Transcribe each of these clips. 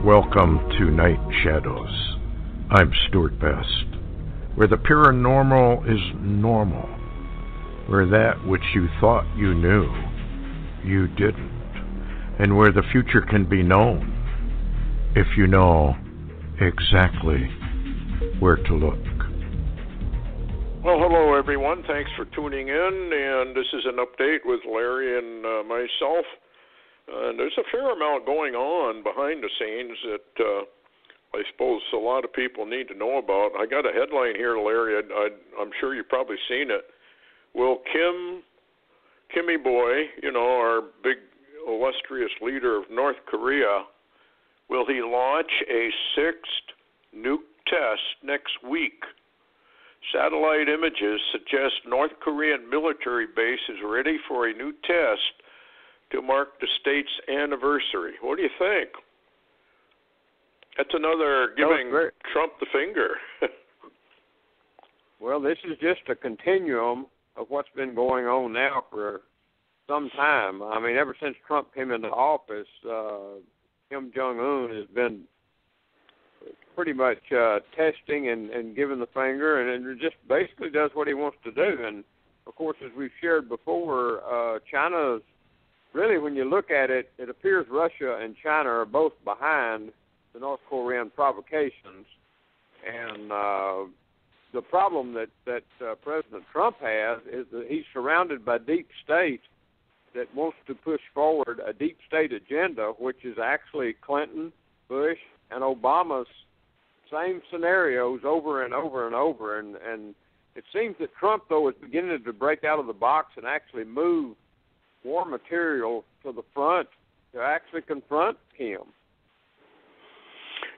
Welcome to Night Shadows. I'm Stuart Best, where the paranormal is normal, where that which you thought you knew, you didn't, and where the future can be known if you know exactly where to look. Well, hello everyone. Thanks for tuning in, and this is an update with Larry and myself. There's a fair amount going on behind the scenes that I suppose a lot of people need to know about. I got a headline here, Larry. I'm sure you've probably seen it. Will Kimmy Boy, our big illustrious leader of North Korea, will he launch a sixth nuke test next week? Satellite images suggest North Korean military base is ready for a new test to mark the state's anniversary. What do you think? That's another giving Trump the finger. Well, this is just a continuum of what's been going on now for some time. I mean, ever since Trump came into office, Kim Jong-un has been pretty much testing and giving the finger, and it just basically does what he wants to do. And, of course, as we've shared before, China's really, when you look at it, it appears Russia and China are both behind the North Korean provocations. And the problem that President Trump has is that he's surrounded by deep state that wants to push forward a deep state agenda, which is actually Clinton, Bush, and Obama's same scenarios over and over and over. And it seems that Trump, though, is beginning to break out of the box and actually move war material to the front to actually confront him.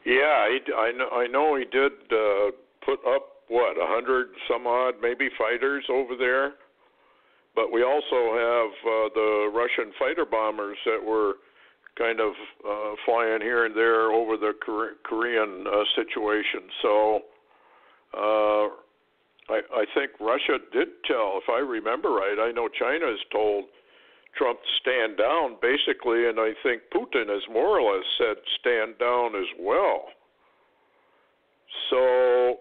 Yeah, I know he did put up, 100 some odd maybe fighters over there, but we also have the Russian fighter bombers that were kind of flying here and there over the Korean situation. So I think Russia did tell, if I remember right, I know China has told Trump to stand down, basically, and I think Putin has more or less said stand down as well. So,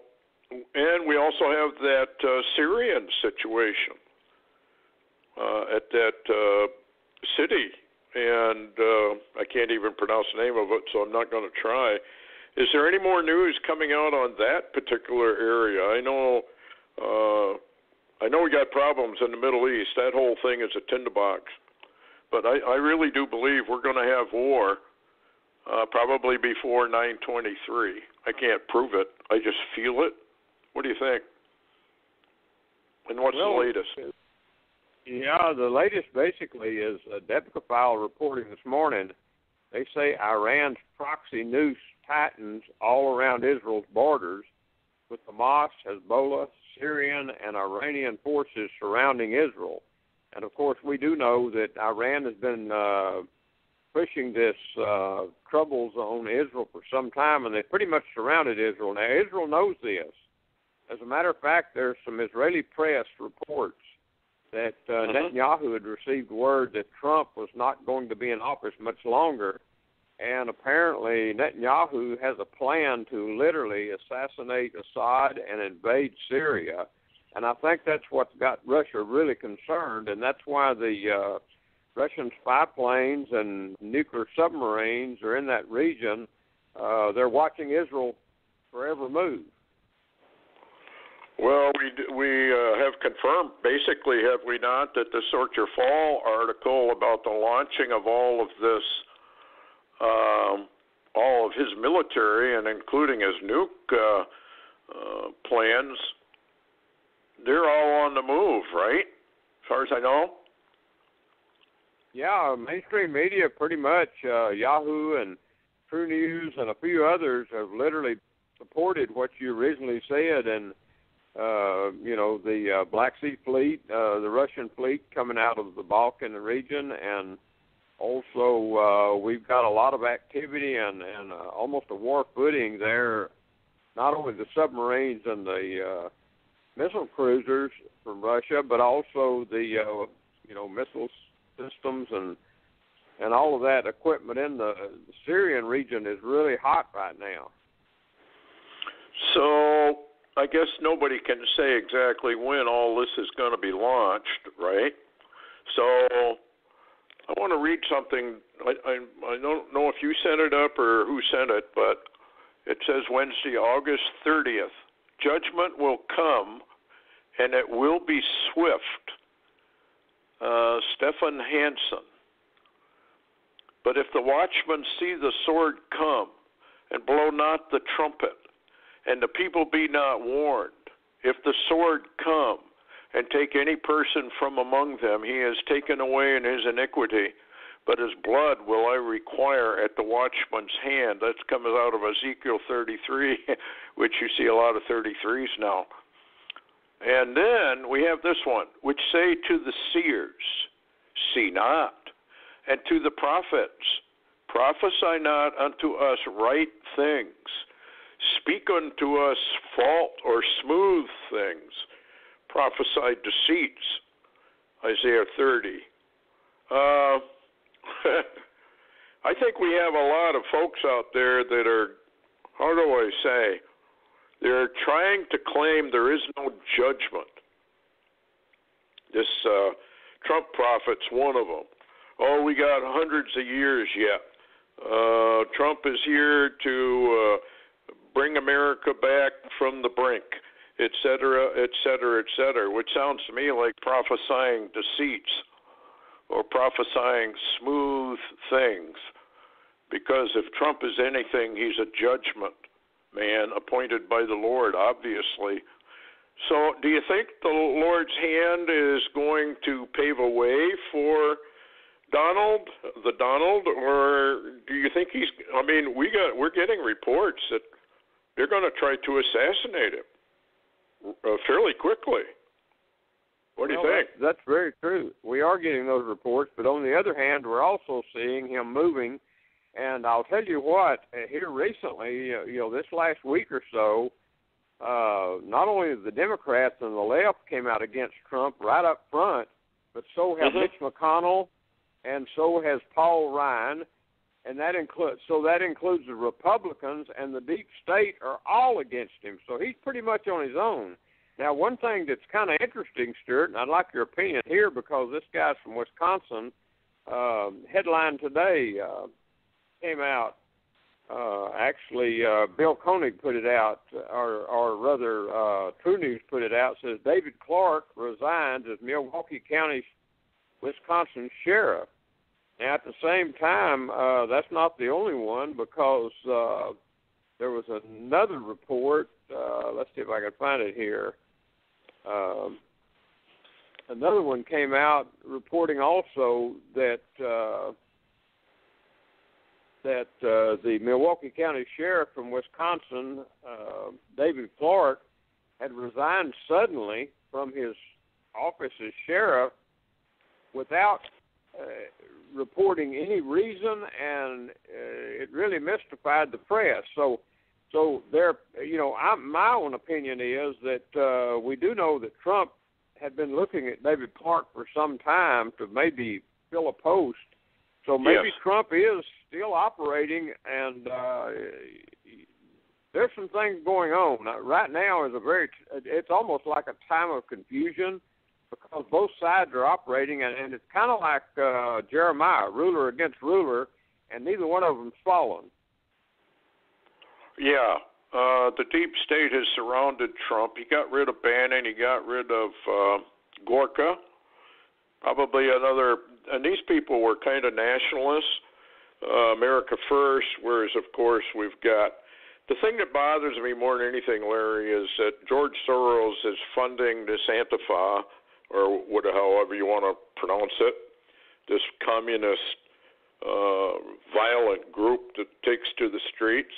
and we also have that Syrian situation at that city, and I can't even pronounce the name of it, so I'm not going to try. Is there any more news coming out on that particular area? I know we got problems in the Middle East. That whole thing is a tinderbox. But I really do believe we're going to have war probably before 9/23. I can't prove it. I just feel it. What do you think? And what's the latest? Yeah, the latest basically is Debica File reporting this morning. They say Iran's proxy noose tightens all around Israel's borders with Hamas, Hezbollah, Syrian, and Iranian forces surrounding Israel. And, of course, we do know that Iran has been pushing this troubles on Israel for some time, and they've pretty much surrounded Israel. Now, Israel knows this. As a matter of fact, there's some Israeli press reports that Netanyahu had received word that Trump was not going to be in office much longer, and apparently Netanyahu has a plan to literally assassinate Assad and invade Syria. And I think that's what's got Russia really concerned, and that's why the Russian spy planes and nuclear submarines are in that region. They're watching Israel forever move. Well, we have confirmed, basically, have we not, that the Sorcher Fall article about the launching of all of this, all of his military, and including his nuke plans, they're all on the move, right? As far as I know. Yeah, mainstream media pretty much, Yahoo and True News and a few others have literally supported what you originally said, and the Black Sea Fleet, the Russian fleet coming out of the Balkan region, and also we've got a lot of activity and almost a war footing there, not only the submarines and the missile cruisers from Russia, but also the missile systems and and all of that equipment in the Syrian region is really hot right now. So I guess nobody can say exactly when all this is going to be launched, right? So I want to read something. I don't know if you sent it up or who sent it, but it says Wednesday, August 30th. Judgment will come, and it will be swift. Stefan Hansen. But if the watchmen see the sword come, and blow not the trumpet, and the people be not warned, if the sword come, and take any person from among them, he is taken away in his iniquity, but his blood will I require at the watchman's hand. That comes out of Ezekiel 33, which you see a lot of 33s now. And then we have this one, which say to the seers, see not, and to the prophets, prophesy not unto us right things, speak unto us fault or smooth things, prophesy deceits, Isaiah 30. I think we have a lot of folks out there that are, how do I say, they're trying to claim there is no judgment. This Trump prophet's one of them. Oh, we got hundreds of years yet. Trump is here to bring America back from the brink, et cetera, et cetera, et cetera, which sounds to me like prophesying deceits or prophesying smooth things. Because if Trump is anything, he's a judgment man appointed by the Lord, obviously. So do you think the Lord's hand is going to pave a way for Donald, or do you think he's, I mean, we're getting reports that they're going to try to assassinate him fairly quickly. What do you think? That's very true. We are getting those reports, but on the other hand, we're also seeing him moving. And I'll tell you what, here recently, this last week or so, not only the Democrats and the left came out against Trump right up front, but so have Mitch McConnell, and so has Paul Ryan, and that includes the Republicans, and the deep state are all against him. So he's pretty much on his own. Now, one thing that's kind of interesting, Stuart, and I'd like your opinion here because this guy's from Wisconsin, headline today came out. Actually, Bill Koenig put it out, or rather, True News put it out. Says David Clark resigns as Milwaukee County, Wisconsin sheriff. Now, at the same time, that's not the only one because there was another report. Let's see if I can find it here. Another one came out reporting also that the Milwaukee County Sheriff from Wisconsin, David Clark, had resigned suddenly from his office as sheriff without reporting any reason, and it really mystified the press. So there, my own opinion is that we do know that Trump had been looking at David Clark for some time to maybe fill a post. So maybe Trump is still operating, and there's some things going on. Right now it's almost like a time of confusion because both sides are operating, and it's kind of like Jeremiah, ruler against ruler, and neither one of them's fallen. Yeah, the deep state has surrounded Trump. He got rid of Bannon. He got rid of Gorka. Probably another, and these people were kind of nationalists, America first, whereas, of course, we've got, the thing that bothers me more than anything, Larry, is that George Soros is funding this Antifa, or however you want to pronounce it, this communist violent group that takes to the streets.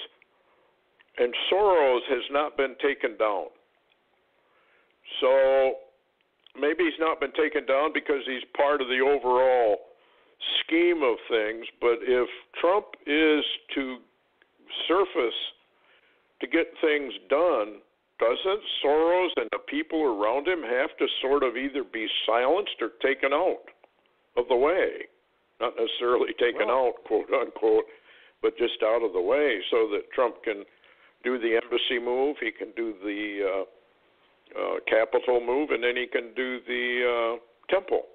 And Soros has not been taken down. So maybe he's not been taken down because he's part of the overall scheme of things. But if Trump is to surface to get things done, doesn't Soros and the people around him have to sort of either be silenced or taken out of the way? not necessarily taken out, quote unquote, but just out of the way so that Trump can do the embassy move, he can do the Capitol move, and then he can do the temple.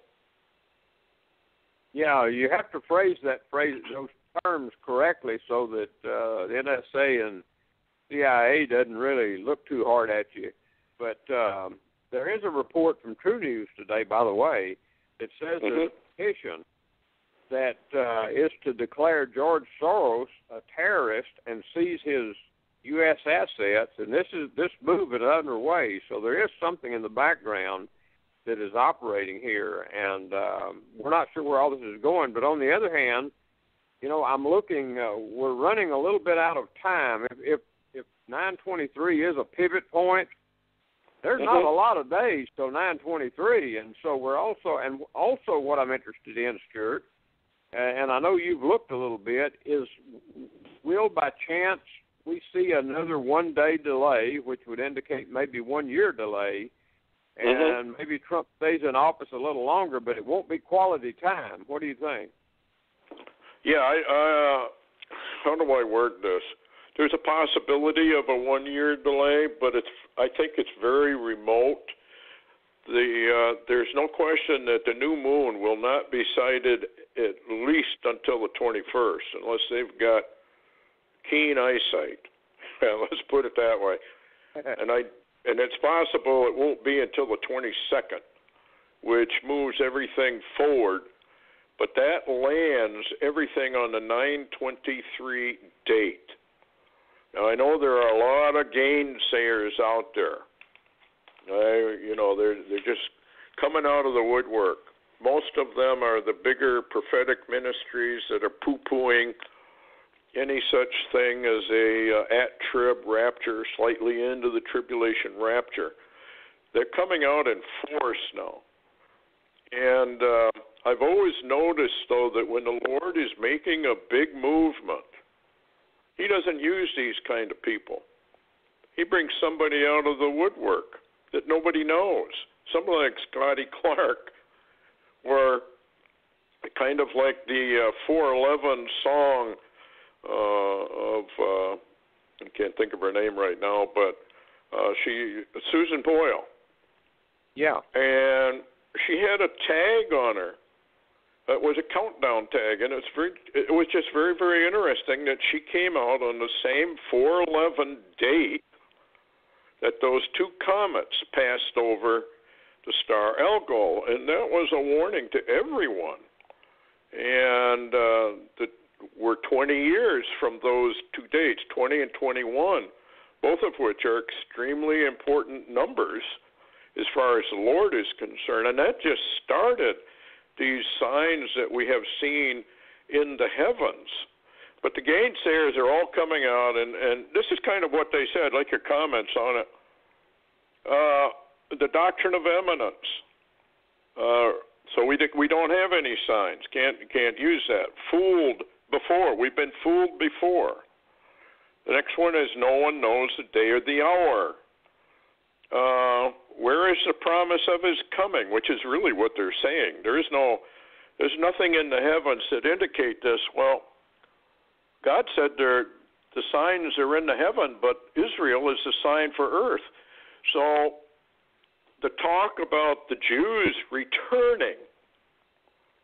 Yeah, you have to phrase those terms correctly so that the NSA and CIA doesn't really look too hard at you. But there is a report from True News today, by the way, that says there's a petition that is to declare George Soros a terrorist and seize his U.S. assets, and this move is underway. So there is something in the background that is operating here, and we're not sure where all this is going. But on the other hand, I'm looking. We're running a little bit out of time. If 9/23 is a pivot point, there's not a lot of days till 9/23, and so we're also what I'm interested in, Stuart, and I know you've looked a little bit, is will by chance we see another one-day delay, which would indicate maybe 1 year delay, and maybe Trump stays in office a little longer, but it won't be quality time. What do you think? Yeah, how do I word this? There's a possibility of a 1 year delay, but I think it's very remote. There's no question that the new moon will not be sighted at least until the 21st, unless they've got keen eyesight. Let's put it that way. And it's possible it won't be until the 22nd, which moves everything forward. But that lands everything on the 9/23 date. Now, I know there are a lot of gainsayers out there. They're just coming out of the woodwork. Most of them are the bigger prophetic ministries that are poo-pooing any such thing as a at-trib rapture, slightly into the tribulation rapture. They're coming out in force now. And I've always noticed, though, that when the Lord is making a big movement, he doesn't use these kind of people. He brings somebody out of the woodwork that nobody knows. Somebody like Scotty Clark, or kind of like the 411 song of I can't think of her name right now, but Susan Boyle. Yeah. And she had a tag on her. It was a countdown tag, and it was just very, very interesting that she came out on the same 4/11 date that those two comets passed over the star Algol, and that was a warning to everyone. And we're 20 years from those two dates, 20 and 21, both of which are extremely important numbers as far as the Lord is concerned. And that just started these signs that we have seen in the heavens. But the gainsayers are all coming out, and this is kind of what they said, like your comments on it. The doctrine of eminence. So we don't have any signs. Can't use that. Fooled before. We've been fooled before. The next one is no one knows the day or the hour. Where is the promise of his coming? Which is really what they're saying. There's nothing in the heavens that indicate this. Well, God said the signs are in the heaven, but Israel is the sign for earth. So the talk about the Jews returning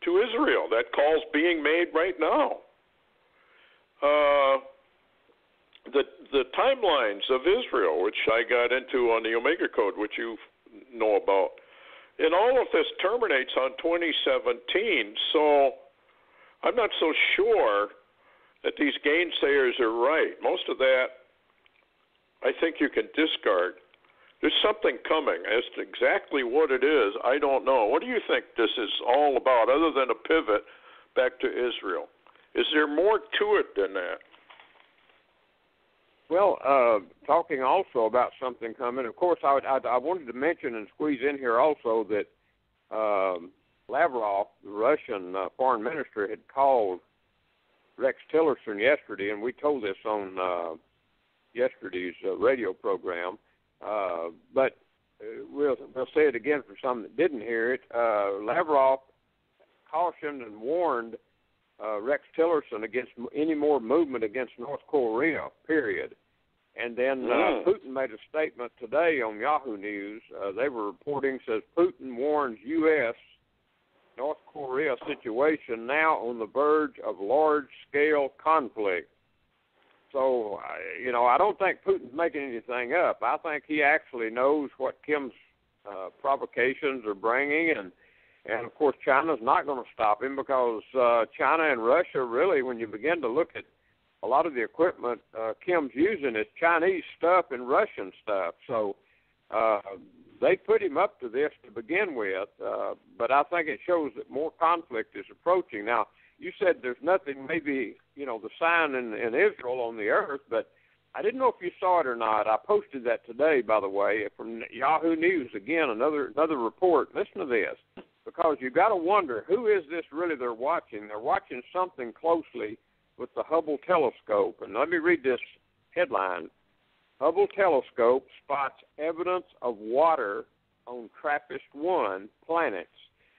to Israel, that call's being made right now. The timelines of Israel, which I got into on the Omega Code, which you know about, and all of this terminates on 2017. So I'm not so sure that these gainsayers are right. Most of that, I think you can discard. There's something coming. As to exactly what it is, I don't know. What do you think this is all about, other than a pivot back to Israel? Is there more to it than that? Well, talking also about something coming, of course, I wanted to mention and squeeze in here also that Lavrov, the Russian foreign minister, had called Rex Tillerson yesterday, and we told this on yesterday's radio program. But we'll say it again for some that didn't hear it. Lavrov cautioned and warned Rex Tillerson against any more movement against North Korea, period. And then Putin made a statement today on Yahoo News. They were reporting, says Putin warns U.S. North Korea situation now on the verge of large-scale conflict. So, I don't think Putin's making anything up. I think he actually knows what Kim's provocations are bringing, and of course China's not going to stop him because China and Russia really, when you begin to look at a lot of the equipment Kim's using, is Chinese stuff and Russian stuff. So they put him up to this to begin with, but I think it shows that more conflict is approaching. Now, you said there's nothing, maybe, the sign in Israel on the earth, but I didn't know if you saw it or not. I posted that today, by the way, from Yahoo News. Again, another report. Listen to this, because you've got to wonder, who is this really they're watching? They're watching something closely with the Hubble telescope. And let me read this headline. Hubble telescope spots evidence of water on TRAPPIST-1 planets.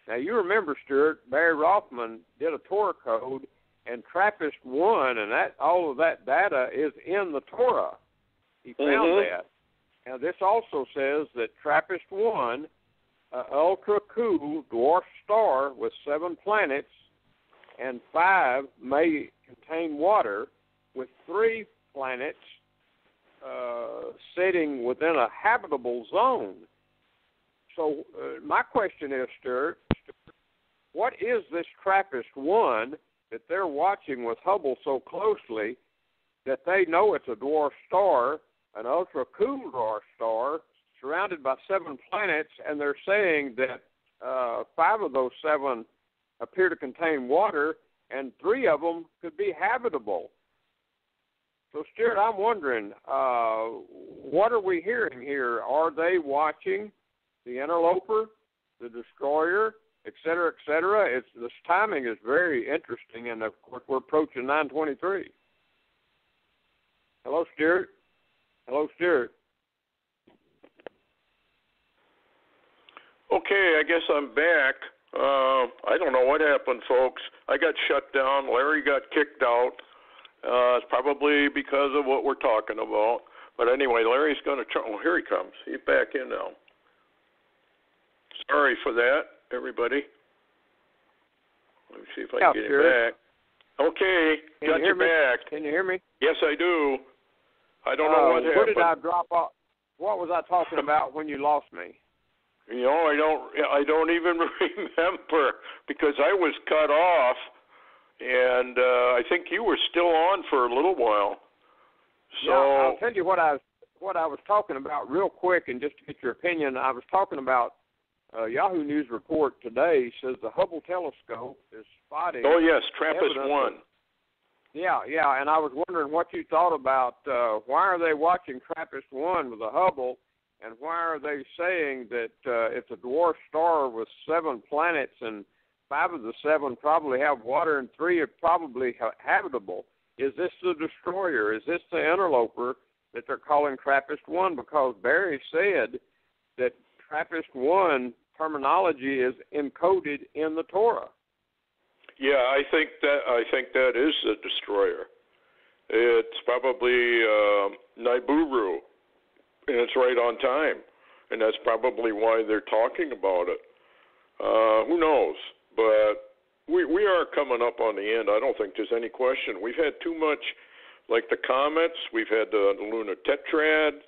Now, you remember, Stuart, Barry Rothman did a Torah code, and TRAPPIST-1 and all of that data is in the Torah. He found that. Now, this also says that TRAPPIST-1, ultra-cool dwarf star with 7 planets, and 5 may contain water, with 3 planets sitting within a habitable zone. So my question is, Stuart, what is this TRAPPIST-1 that they're watching with Hubble so closely that they know it's a dwarf star, an ultra-cool dwarf star, surrounded by 7 planets, and they're saying that 5 of those 7 appear to contain water, and 3 of them could be habitable. So, Stuart, I'm wondering, what are we hearing here? Are they watching the interloper, the destroyer, et cetera, et cetera? This timing is very interesting, and, of course, we're approaching 9:23. Hello, Stuart. Hello, Stuart. Okay, I guess I'm back. I don't know what happened, folks. I got shut down. Larry got kicked out. It's probably because of what we're talking about. But anyway, Larry's going to try. Oh, here he comes. He's back in now. Sorry for that, everybody. Let me see if I can get him back. Okay, got you back. Can you hear me? Yes, I do. I don't know what happened. Where did I drop off? What was I talking about when you lost me? I don't even remember because I was cut off, and I think you were still on for a little while. So I'll tell you what I was talking about real quick, and just to get your opinion, I was talking about Yahoo News report today says the Hubble telescope is spotting. Oh yes, TRAPPIST-1. Yeah, and I was wondering what you thought about why are they watching TRAPPIST-1 with the Hubble, and why are they saying that it's a dwarf star with 7 planets, and 5 of the 7 probably have water, and 3 are probably habitable? Is this the destroyer? Is this the interloper that they're calling TRAPPIST-1? Because Barry said that TRAPPIST-1 terminology is encoded in the Torah. Yeah, I think that is the destroyer. It's probably Nibiru, and it's right on time, and that's probably why they're talking about it. Who knows? But we are coming up on the end. I don't think there's any question. We've had too much, like the comets. We've had the lunar tetrads.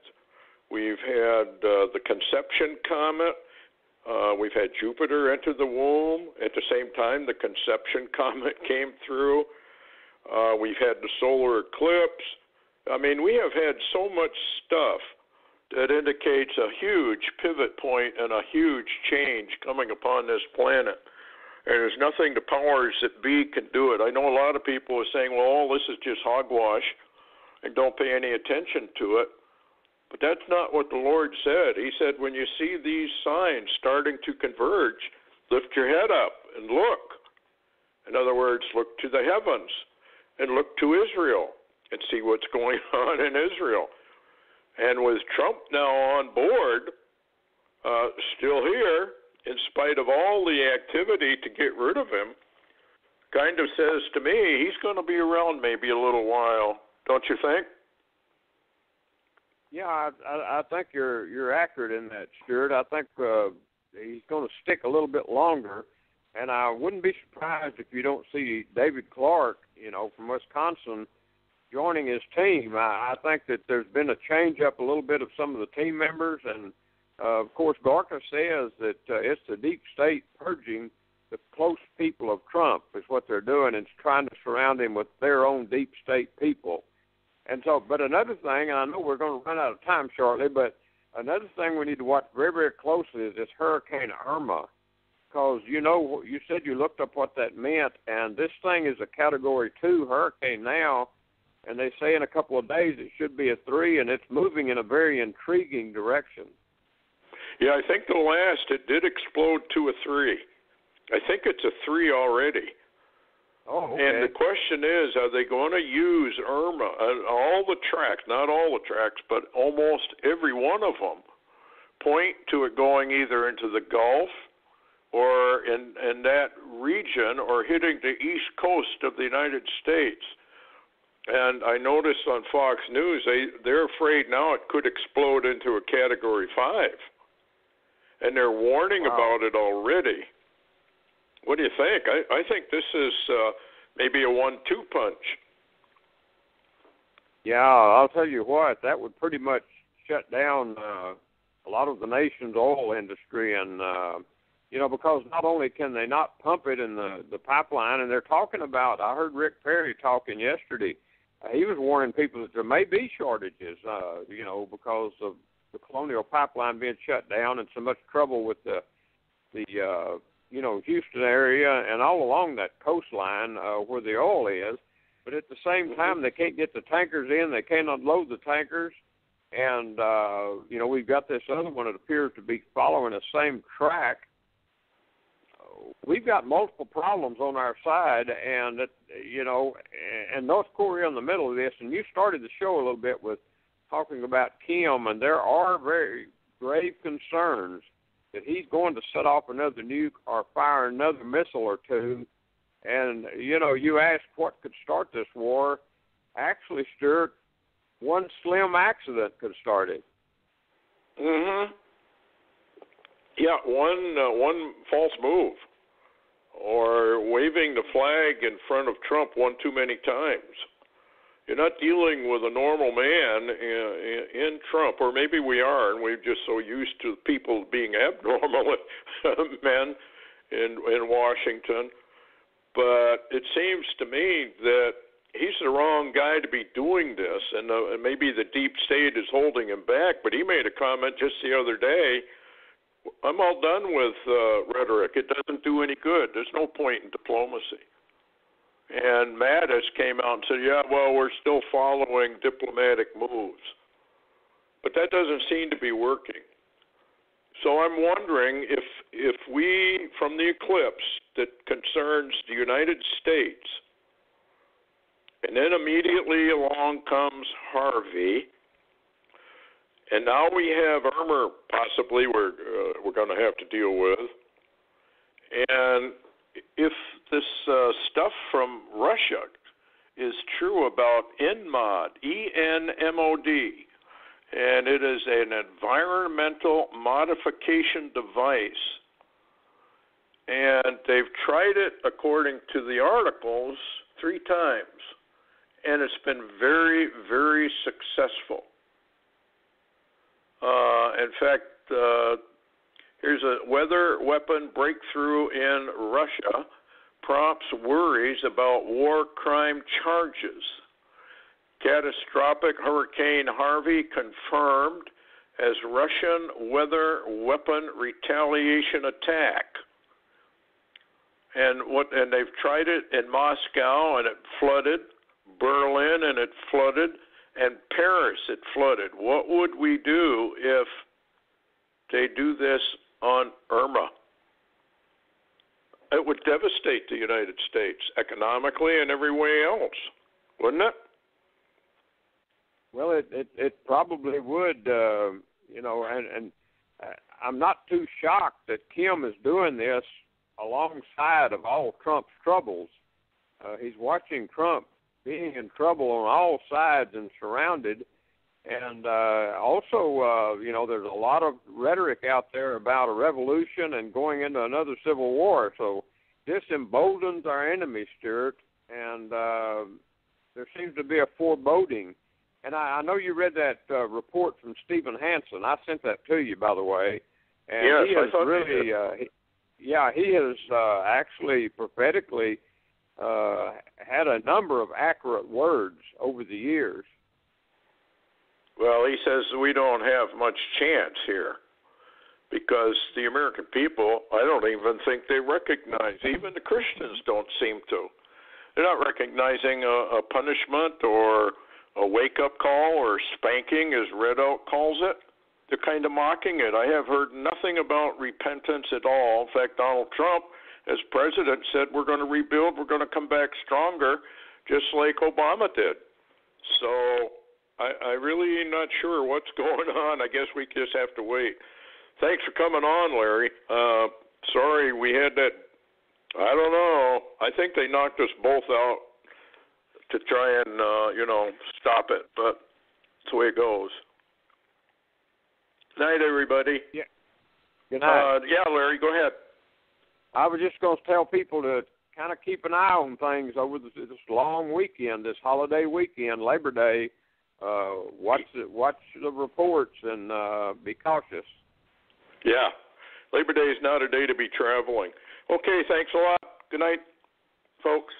We've had the conception comet. We've had Jupiter enter the womb. At the same time, the conception comet came through. We've had the solar eclipse. I mean, we have had so much stuff that indicates a huge pivot point and a huge change coming upon this planet. And there's nothing the powers that be can do it. I know a lot of people are saying, well, all this is just hogwash and don't pay any attention to it. But that's not what the Lord said. He said, when you see these signs starting to converge, lift your head up and look. In other words, look to the heavens and look to Israel and see what's going on in Israel. And with Trump now on board, still here, in spite of all the activity to get rid of him, kind of says to me he's going to be around maybe a little while. Don't you think? Yeah, I think you're accurate in that, Stuart. I think he's going to stick a little bit longer, and I wouldn't be surprised if you don't see David Clark, from Wisconsin, joining his team. I think that there's been a change up a little bit of some of the team members, and of course, Gorka says that it's the deep state purging the close people of Trump is what they're doing, and trying to surround him with their own deep state people. And so, but another thing, and I know we're going to run out of time shortly, but another thing we need to watch very, very closely is this Hurricane Irma, because you said you looked up what that meant, and this thing is a Category 2 hurricane now, and they say in a couple of days it should be a 3, and it's moving in a very intriguing direction. Yeah, I think it did explode to a 3. I think it's a 3 already. Oh, okay. And the question is, are they going to use Irma, all the tracks, not all the tracks, but almost every one of them, point to it going either into the Gulf or in that region or hitting the east coast of the United States. And I noticed on Fox News, they're afraid now it could explode into a Category 5. And they're warning about it already. What do you think? I think this is maybe a 1-2 punch. Yeah, I'll tell you what, that would pretty much shut down a lot of the nation's oil industry. And, because not only can they not pump it in the pipeline, and they're talking about, I heard Rick Perry talking yesterday, he was warning people that there may be shortages, because of the Colonial Pipeline being shut down and so much trouble with the Houston area and all along that coastline where the oil is. But at the same time, they can't get the tankers in. They can't unload the tankers. And, we've got this other one that appears to be following the same track. We've got multiple problems on our side, and, and North Korea in the middle of this. And you started the show a little bit with talking about Kim, and there are very grave concerns that he's going to set off another nuke or fire another missile or two. And, you asked what could start this war. Actually, Stuart, one slim accident could start it. Mm-hmm. Yeah, one false move or waving the flag in front of Trump one too many times. You're not dealing with a normal man in Trump, or maybe we are, and we're just so used to people being abnormal men in Washington. But it seems to me that he's the wrong guy to be doing this, and maybe the deep state is holding him back. But he made a comment just the other day, I'm all done with rhetoric. It doesn't do any good. There's no point in diplomacy. And Mattis came out and said, we're still following diplomatic moves. But that doesn't seem to be working. So I'm wondering if we, from the eclipse that concerns the United States, and then immediately along comes Harvey, and now we have Irma possibly we're going to have to deal with. And if this stuff from Russia is true about ENMOD, ENMOD, and it is an environmental modification device, and they've tried it, according to the articles, 3 times, and it's been very, very successful. In fact, here's a weather weapon breakthrough in Russia prompts worries about war crime charges. Catastrophic Hurricane Harvey confirmed as Russian weather weapon retaliation attack. And they've tried it in Moscow, and it flooded, Berlin, and it flooded, and Paris, it flooded. What would we do if they do this on Irma? It would devastate the United States economically and every way else, wouldn't it? Well, it probably would, and I'm not too shocked that Kim is doing this alongside of all Trump's troubles. he's watching Trump being in trouble on all sides and surrounded. And also, there's a lot of rhetoric out there about a revolution and going into another civil war. So this emboldens our enemy, Stuart, and there seems to be a foreboding. And I know you read that report from Stephen Hansen. I sent that to you, by the way. And yes, he has I thought really, he has actually prophetically had a number of accurate words over the years. Well, he says we don't have much chance here because the American people, I don't even think they recognize, even the Christians don't seem to. They're not recognizing a punishment or a wake-up call or spanking, as Red Oak calls it. They're kind of mocking it. I have heard nothing about repentance at all. In fact, Donald Trump, as president, said we're going to rebuild, we're going to come back stronger, just like Obama did. So I really am not sure what's going on. I guess we just have to wait. Thanks for coming on, Larry. Sorry we had that. I don't know. I think they knocked us both out to try and, stop it. But that's the way it goes. Night, everybody. Yeah. Good night. Larry, go ahead. I was just going to tell people to kind of keep an eye on things over this long weekend, this holiday weekend, Labor Day. Watch the reports and be cautious. Yeah. Labor Day is not a day to be traveling. Okay, thanks a lot. Good night, folks.